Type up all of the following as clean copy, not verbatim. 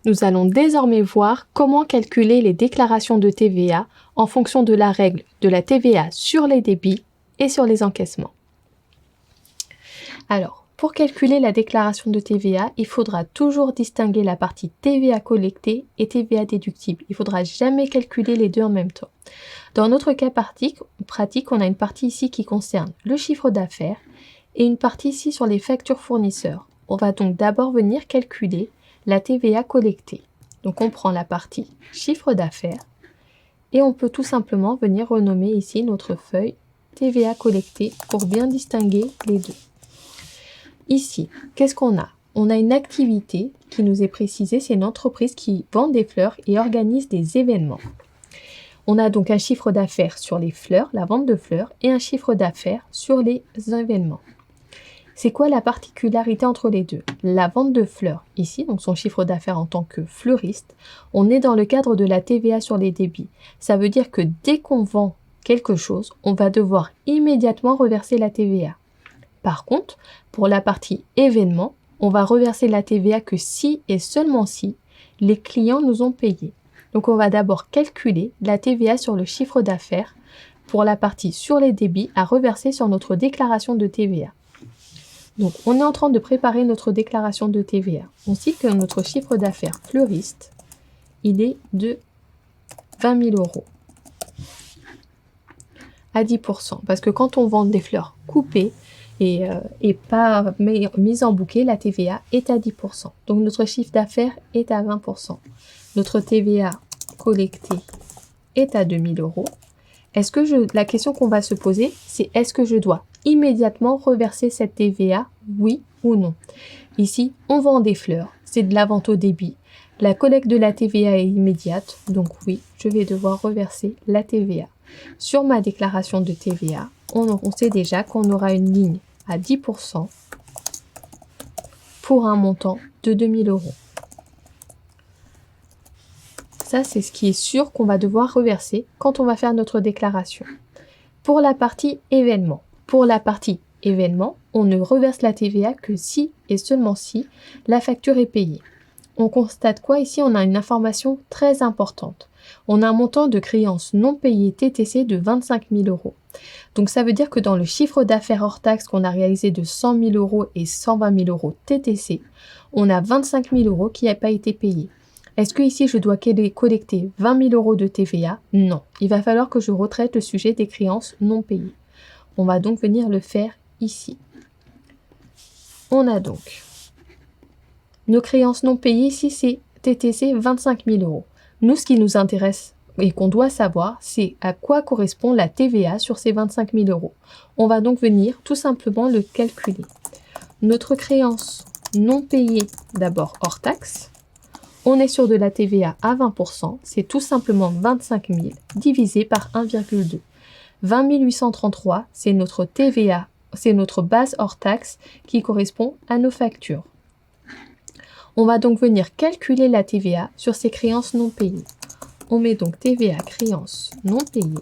Nous allons désormais voir comment calculer les déclarations de TVA en fonction de la règle de la TVA sur les débits et sur les encaissements. Alors, pour calculer la déclaration de TVA, il faudra toujours distinguer la partie TVA collectée et TVA déductible. Il ne faudra jamais calculer les deux en même temps. Dans notre cas pratique, on a une partie ici qui concerne le chiffre d'affaires et une partie ici sur les factures fournisseurs. On va donc d'abord venir calculer la TVA collectée. Donc on prend la partie chiffre d'affaires et on peut tout simplement venir renommer ici notre feuille TVA collectée pour bien distinguer les deux. Ici, qu'est-ce qu'on a? On a une activité qui nous est précisée, c'est une entreprise qui vend des fleurs et organise des événements. On a donc un chiffre d'affaires sur les fleurs, la vente de fleurs, et un chiffre d'affaires sur les événements. C'est quoi la particularité entre les deux? La vente de fleurs, ici, donc son chiffre d'affaires en tant que fleuriste, on est dans le cadre de la TVA sur les débits. Ça veut dire que dès qu'on vend quelque chose, on va devoir immédiatement reverser la TVA. Par contre, pour la partie événement, on va reverser la TVA que si et seulement si les clients nous ont payé. Donc on va d'abord calculer la TVA sur le chiffre d'affaires pour la partie sur les débits à reverser sur notre déclaration de TVA. Donc on est en train de préparer notre déclaration de TVA. On sait que notre chiffre d'affaires fleuriste, il est de 20 000 € à 10%. Parce que quand on vend des fleurs coupées, et pas mise en bouquet, la TVA est à 10%. Donc notre chiffre d'affaires est à 20%. Notre TVA collectée est à 2 000 €. La question qu'on va se poser, c'est est-ce que je dois immédiatement reverser cette TVA, oui ou non? Ici, on vend des fleurs, c'est de la vente au débit. La collecte de la TVA est immédiate, donc oui, je vais devoir reverser la TVA. Sur ma déclaration de TVA, on sait déjà qu'on aura une ligne à 10% pour un montant de 2 000 €. Ça, c'est ce qui est sûr qu'on va devoir reverser quand on va faire notre déclaration. Pour la partie événement, on ne reverse la TVA que si et seulement si la facture est payée. On constate quoi ici? On a une information très importante. On a un montant de créances non payées TTC de 25 000 €. Donc ça veut dire que dans le chiffre d'affaires hors taxe qu'on a réalisé de 100 000 € et 120 000 € TTC, on a 25 000 € qui n'a pas été payé. Est-ce que ici je dois collecter 20 000 € de TVA? Non. Il va falloir que je retraite le sujet des créances non payées. On va donc venir le faire ici. On a donc nos créances non payées, ici c'est TTC 25 000 €. Nous, ce qui nous intéresse et qu'on doit savoir, c'est à quoi correspond la TVA sur ces 25 000 €. On va donc venir tout simplement le calculer. Notre créance non payée, d'abord hors taxe, on est sur de la TVA à 20%, c'est tout simplement 25 000 divisé par 1,2. 20 833, c'est notre TVA, c'est notre base hors taxe qui correspond à nos factures. On va donc venir calculer la TVA sur ces créances non payées. On met donc TVA créances non payées.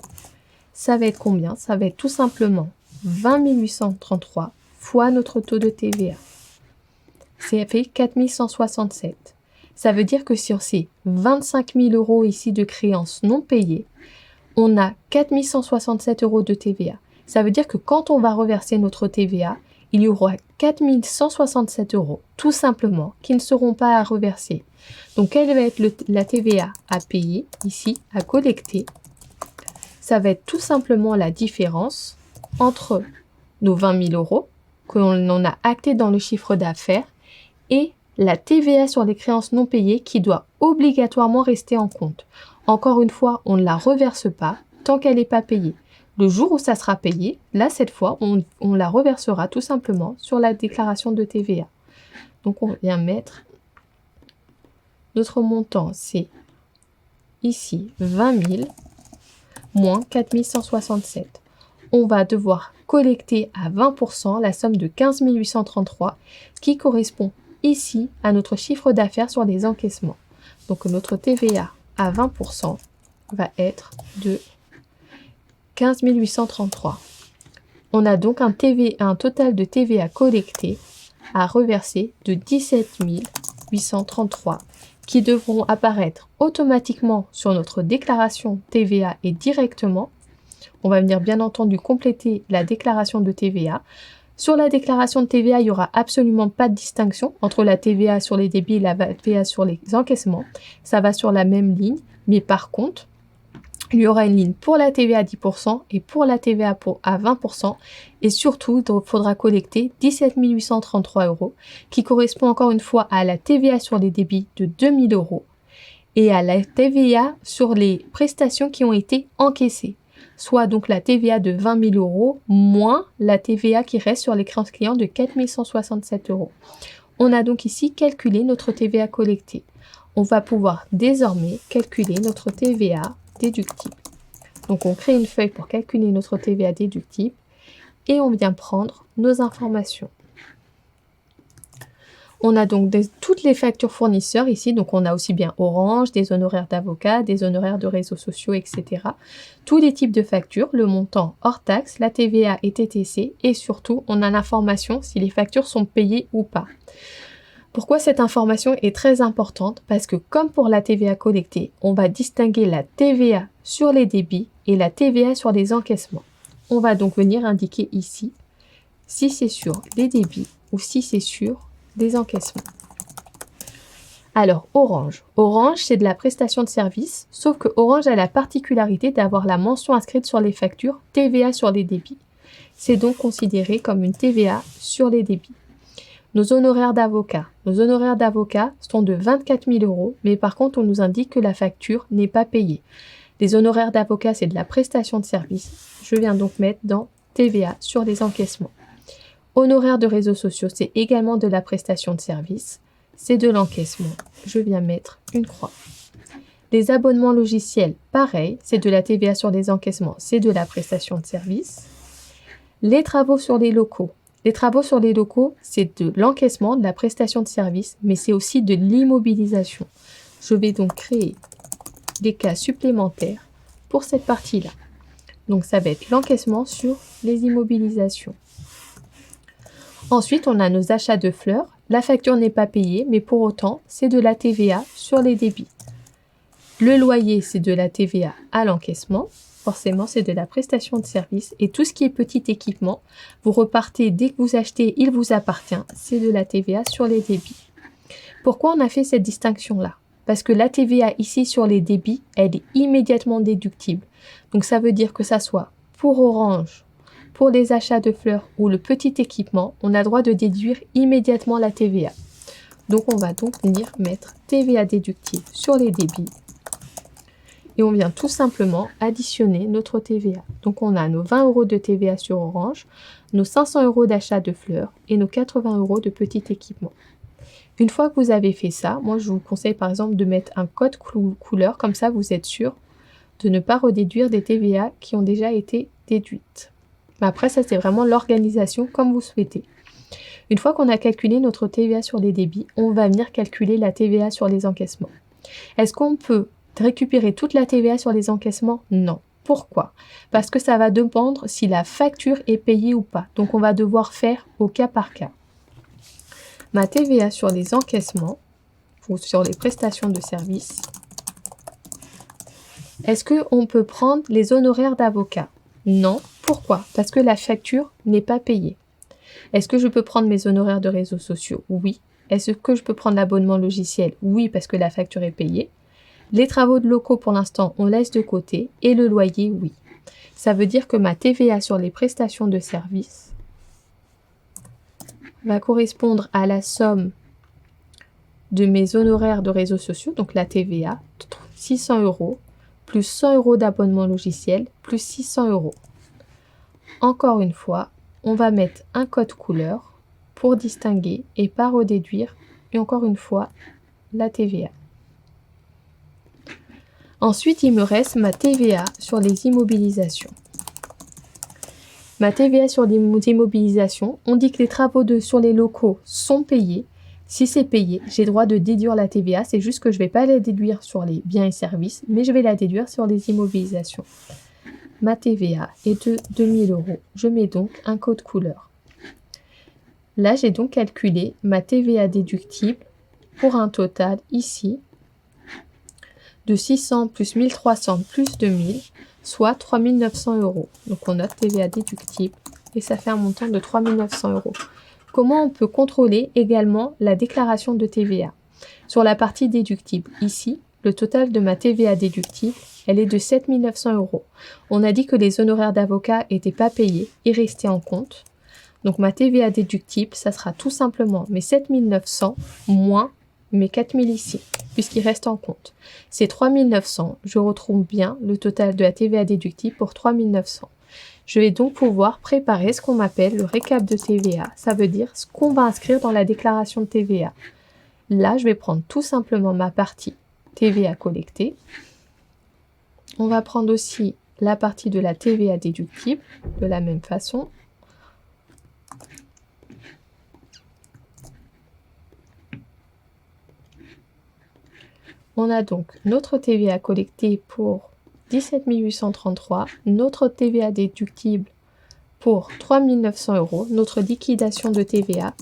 Ça va être combien? Ça va être tout simplement 20 833 fois notre taux de TVA. Ça fait 4 167. Ça veut dire que sur ces 25 000 € ici de créances non payées, on a 4 167 € de TVA. Ça veut dire que quand on va reverser notre TVA, il y aura 4 167 € tout simplement qui ne seront pas à reverser. Donc quelle va être la TVA à payer ici, à collecter? Ça va être tout simplement la différence entre nos 20 000 € qu'on a acté dans le chiffre d'affaires et la TVA sur les créances non payées qui doit obligatoirement rester en compte. Encore une fois, on ne la reverse pas tant qu'elle n'est pas payée. Le jour où ça sera payé, là, cette fois, on la reversera tout simplement sur la déclaration de TVA. Donc, on vient mettre notre montant, c'est ici 20 000 moins 4 167. On va devoir collecter à 20% la somme de 15 833 qui correspond ici à notre chiffre d'affaires sur les encaissements. Donc notre TVA à 20% va être de 15 833. On a donc un total de TVA collecté à reverser de 17 833 qui devront apparaître automatiquement sur notre déclaration TVA et directement. On va venir bien entendu compléter la déclaration de TVA. Sur la déclaration de TVA, il n'y aura absolument pas de distinction entre la TVA sur les débits et la TVA sur les encaissements. Ça va sur la même ligne, mais par contre, il y aura une ligne pour la TVA à 10% et pour la TVA à 20%. Et surtout, il faudra collecter 17 833 € qui correspond encore une fois à la TVA sur les débits de 2 000 € et à la TVA sur les prestations qui ont été encaissées. Soit donc la TVA de 20 000 € moins la TVA qui reste sur les créances clients de 4 167 €. On a donc ici calculé notre TVA collectée. On va pouvoir désormais calculer notre TVA déductible. Donc on crée une feuille pour calculer notre TVA déductible et on vient prendre nos informations. On a donc toutes les factures fournisseurs ici, donc on a aussi bien Orange, des honoraires d'avocat, des honoraires de réseaux sociaux, etc. Tous les types de factures, le montant hors taxe, la TVA et TTC, et surtout on a l'information si les factures sont payées ou pas. Pourquoi cette information est très importante? Parce que comme pour la TVA collectée, on va distinguer la TVA sur les débits et la TVA sur les encaissements. On va donc venir indiquer ici si c'est sur les débits ou si c'est sur des encaissements. Alors, Orange. Orange, c'est de la prestation de service, sauf que Orange a la particularité d'avoir la mention inscrite sur les factures TVA sur les débits. C'est donc considéré comme une TVA sur les débits. Nos honoraires d'avocat. Nos honoraires d'avocat sont de 24 000 €, mais par contre, on nous indique que la facture n'est pas payée. Les honoraires d'avocat, c'est de la prestation de service. Je viens donc mettre dans TVA sur les encaissements. Honoraires de réseaux sociaux, c'est également de la prestation de service. C'est de l'encaissement. Je viens mettre une croix. Les abonnements logiciels, pareil, c'est de la TVA sur les encaissements, c'est de la prestation de service. Les travaux sur les locaux. Les travaux sur les locaux, c'est de l'encaissement, de la prestation de service, mais c'est aussi de l'immobilisation. Je vais donc créer des cas supplémentaires pour cette partie-là. Donc ça va être l'encaissement sur les immobilisations. Ensuite, on a nos achats de fleurs. La facture n'est pas payée, mais pour autant, c'est de la TVA sur les débits. Le loyer, c'est de la TVA à l'encaissement. Forcément, c'est de la prestation de service. Et tout ce qui est petit équipement, vous repartez dès que vous achetez, il vous appartient. C'est de la TVA sur les débits. Pourquoi on a fait cette distinction-là? Parce que la TVA ici sur les débits, elle est immédiatement déductible. Donc ça veut dire que ça soit pour Orange, pour les achats de fleurs ou le petit équipement, on a droit de déduire immédiatement la TVA. Donc on va donc venir mettre TVA déductible sur les débits. Et on vient tout simplement additionner notre TVA. Donc on a nos 20 € de TVA sur Orange, nos 500 € d'achat de fleurs et nos 80 € de petit équipement. Une fois que vous avez fait ça, moi je vous conseille par exemple de mettre un code couleur, comme ça vous êtes sûr de ne pas redéduire des TVA qui ont déjà été déduites. Mais après ça c'est vraiment l'organisation comme vous souhaitez. Une fois qu'on a calculé notre TVA sur les débits, on va venir calculer la TVA sur les encaissements. Est-ce qu'on peut récupérer toute la TVA sur les encaissements? Non. Pourquoi? Parce que ça va dépendre si la facture est payée ou pas. Donc on va devoir faire au cas par cas. Ma TVA sur les encaissements ou sur les prestations de services. Est-ce qu'on peut prendre les honoraires d'avocat? Non. Pourquoi? Parce que la facture n'est pas payée. Est-ce que je peux prendre mes honoraires de réseaux sociaux? Oui. Est-ce que je peux prendre l'abonnement logiciel? Oui, parce que la facture est payée. Les travaux de locaux, pour l'instant, on laisse de côté. Et le loyer, oui. Ça veut dire que ma TVA sur les prestations de services va correspondre à la somme de mes honoraires de réseaux sociaux, donc la TVA, 600 €, plus 100 € d'abonnement logiciel, plus 600 €. Encore une fois, on va mettre un code couleur pour distinguer et pas redéduire, et encore une fois, la TVA. Ensuite, il me reste ma TVA sur les immobilisations. Ma TVA sur les immobilisations, on dit que les travaux sur les locaux sont payés. Si c'est payé, j'ai droit de déduire la TVA. C'est juste que je ne vais pas la déduire sur les biens et services, mais je vais la déduire sur les immobilisations. Ma TVA est de 2 000 €. Je mets donc un code couleur. Là, j'ai donc calculé ma TVA déductible pour un total ici de 600 plus 1300 plus 2000, soit 3900 €. Donc on note TVA déductible et ça fait un montant de 3900 €. Comment on peut contrôler également la déclaration de TVA? Sur la partie déductible, ici, le total de ma TVA déductible, elle est de 7 900 €. On a dit que les honoraires d'avocat n'étaient pas payés, ils restaient en compte. Donc ma TVA déductible, ça sera tout simplement mes 7 900 moins mes 4 000 ici, puisqu'il reste en compte. C'est 3 900, je retrouve bien le total de la TVA déductible pour 3 900. Je vais donc pouvoir préparer ce qu'on appelle le récap de TVA. Ça veut dire ce qu'on va inscrire dans la déclaration de TVA. Là, je vais prendre tout simplement ma partie TVA collectée. On va prendre aussi la partie de la TVA déductible de la même façon. On a donc notre TVA collectée pour 17 833, notre TVA déductible pour 3 900 €, notre liquidation de TVA.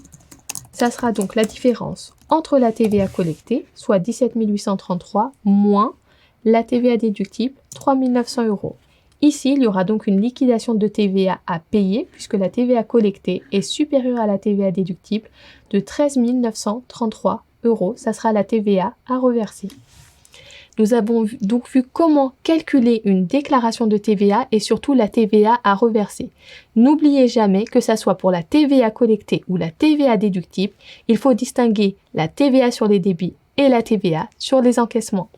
Ça sera donc la différence entre la TVA collectée, soit 17 833, moins la TVA déductible, 3 900 €. Ici, il y aura donc une liquidation de TVA à payer, puisque la TVA collectée est supérieure à la TVA déductible de 13 933 €. Ça sera la TVA à reverser. Nous avons donc vu comment calculer une déclaration de TVA et surtout la TVA à reverser. N'oubliez jamais que ça soit pour la TVA collectée ou la TVA déductible, il faut distinguer la TVA sur les débits et la TVA sur les encaissements.